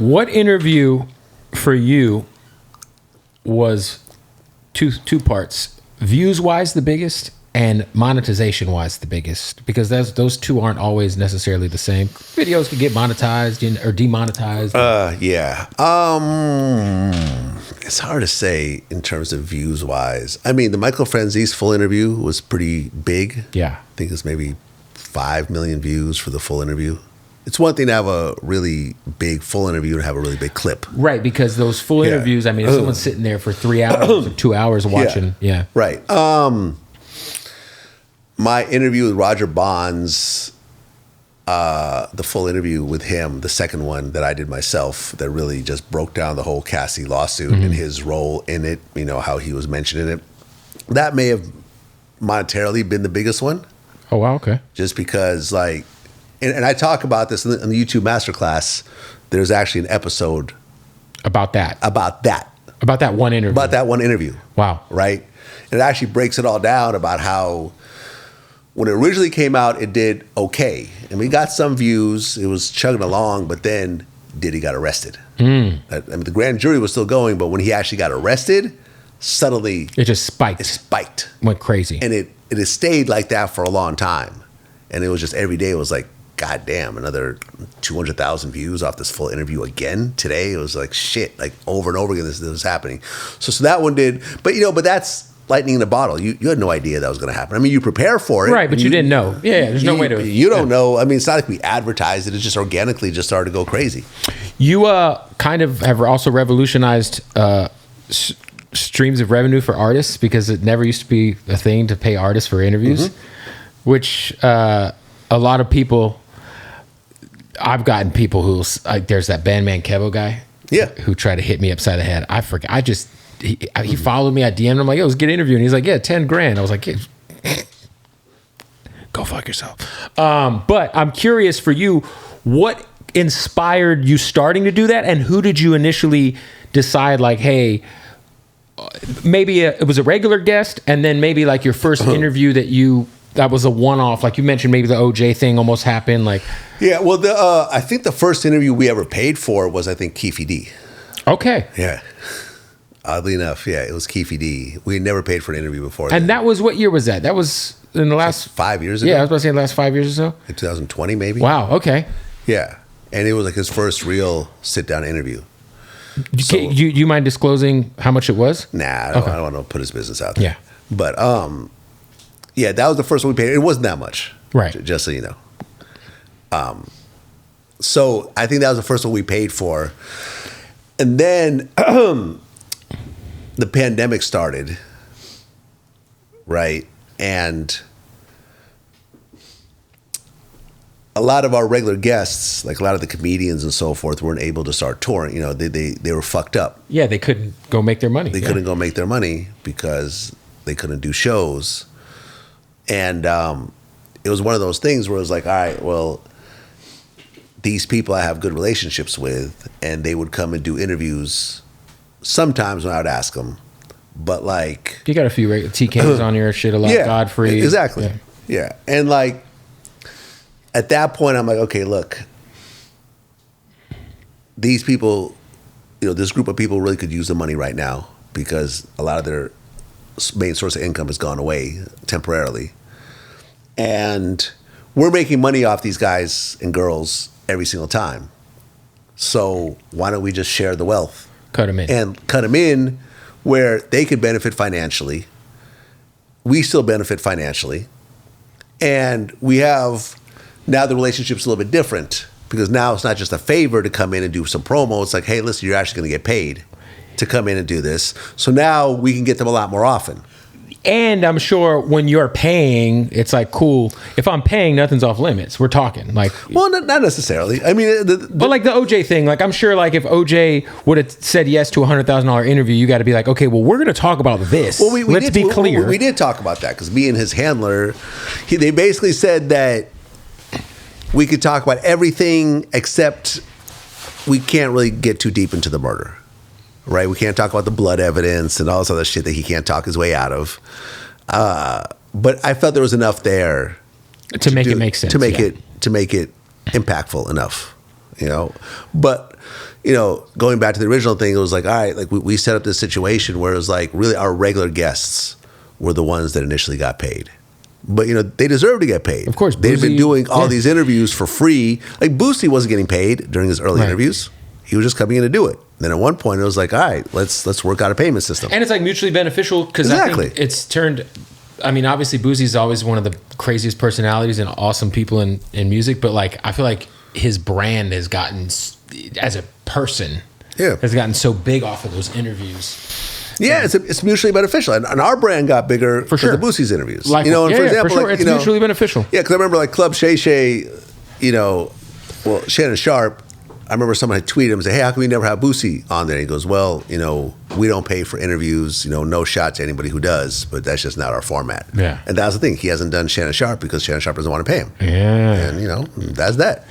What interview for you was two parts? Views wise, the biggest, and monetization wise, the biggest, because those two aren't always necessarily the same. Videos can get monetized or demonetized. Yeah. It's hard to say in terms of views wise. I mean, the Michael Franzese full interview was pretty big. Yeah. I think it's maybe 5 million views for the full interview. It's one thing to have a really big full interview and have a really big clip. Right, because those full interviews, I mean, if someone's sitting there for 3 hours or 2 hours watching, yeah. Right. My interview with Roger Bonds, the full interview with him, the second one that I did myself, that really just broke down the whole Cassie lawsuit and his role in it, you know, how he was mentioned in it. That may have monetarily been the biggest one. Oh, wow, okay. Just because, like, and I talk about this in the YouTube Masterclass. There's actually an episode About that one interview. About that one interview. Wow. Right? And it actually breaks it all down about how when it originally came out, it did okay. And we got some views. It was chugging along, but then Diddy got arrested. I mean, the grand jury was still going, but when he actually got arrested, suddenly it just spiked. It spiked. Went crazy. And it has stayed like that for a long time. And it was just every day it was like, God damn, another 200,000 views off this full interview again today. It was like shit, like over and over again this was happening. So that one did, but that's lightning in a bottle. You had no idea that was going to happen. I mean, you prepare for it. Right, but you didn't know. Yeah, there's no way to. You don't know. I mean, it's not like we advertised it. It just organically just started to go crazy. You kind of have also revolutionized streams of revenue for artists, because it never used to be a thing to pay artists for interviews, which a lot of people... I've gotten people who, there's that Bandman Kevo guy, who tried to hit me upside the head. I forget. He followed me. I DM'd him like, "Yo, let's get an interview." And he's like, "Yeah, $10,000." I was like, yeah, "Go fuck yourself." But I'm curious for you, what inspired you starting to do that, and who did you initially decide like, hey, maybe it was a regular guest, and then maybe like your first interview that was a one-off, like you mentioned, maybe the OJ thing almost happened, like. Yeah, well, I think the first interview we ever paid for was, I think, Keefe D. Okay. Yeah. Oddly enough, yeah, it was Keefe D. We had never paid for an interview before. And that was, what year was that? That was in the last... Like 5 years ago? Yeah, I was about to say the last 5 years or so. In 2020, maybe? Wow, okay. Yeah. And it was like his first real sit-down interview. You mind disclosing how much it was? Nah, I don't want to put his business out there. Yeah. But, yeah, that was the first one we paid. It wasn't that much. Right. Just so you know. So I think that was the first one we paid for. And then the pandemic started, right? And a lot of our regular guests, like a lot of the comedians and so forth, weren't able to start touring. You know, they were fucked up. Yeah, they couldn't go make their money. They couldn't go make their money because they couldn't do shows. And it was one of those things where it was like, all right, well, these people I have good relationships with, and they would come and do interviews sometimes when I would ask them. But like... You got a few TKs on your shit a lot, Godfrey. Exactly. Yeah. And like, at that point, I'm like, okay, look, these people, this group of people really could use the money right now because a lot of their main source of income has gone away temporarily. And we're making money off these guys and girls every single time. So why don't we just share the wealth? Cut them in. And cut them in where they could benefit financially. We still benefit financially. And we have, now the relationship's a little bit different because now it's not just a favor to come in and do some promo. It's like, hey, listen, you're actually going to get paid to come in and do this. So now we can get them a lot more often. And I'm sure when you're paying, it's like, cool. If I'm paying, nothing's off limits. We're talking like, well, not necessarily. I mean, but like the OJ thing, like I'm sure, like if OJ would have said yes to $100,000 interview, you got to be like, okay, well, we're going to talk about this. Well, let's be clear. We did talk about that because me and his handler, they basically said that we could talk about everything except we can't really get too deep into the murder. Right, we can't talk about the blood evidence and all this other shit that he can't talk his way out of. But I felt there was enough there to make it make sense, to make it impactful enough, But going back to the original thing, it was like, all right, like we set up this situation where it was like really our regular guests were the ones that initially got paid. But, they deserve to get paid. Of course. They've been Boosie, doing all these interviews for free. Like Boosie wasn't getting paid during his early interviews. He was just coming in to do it. Then at one point it was like, all right, let's work out a payment system. And it's like mutually beneficial because I think it's turned, I mean, obviously Boosie's always one of the craziest personalities and awesome people in music, but like I feel like his brand has gotten, as a person, has gotten so big off of those interviews. Yeah, it's mutually beneficial, and our brand got bigger for the Boosie's interviews. Like, and for example, for sure, like, it's mutually beneficial. Yeah, because I remember like Club Shay Shay, Shannon Sharp. I remember someone had tweeted him and said, "Hey, how come we never have Boosie on there?" He goes, "Well, we don't pay for interviews. No shot to anybody who does, but that's just not our format." Yeah, and that's the thing. He hasn't done Shannon Sharp because Shannon Sharp doesn't want to pay him. Yeah, and that's that.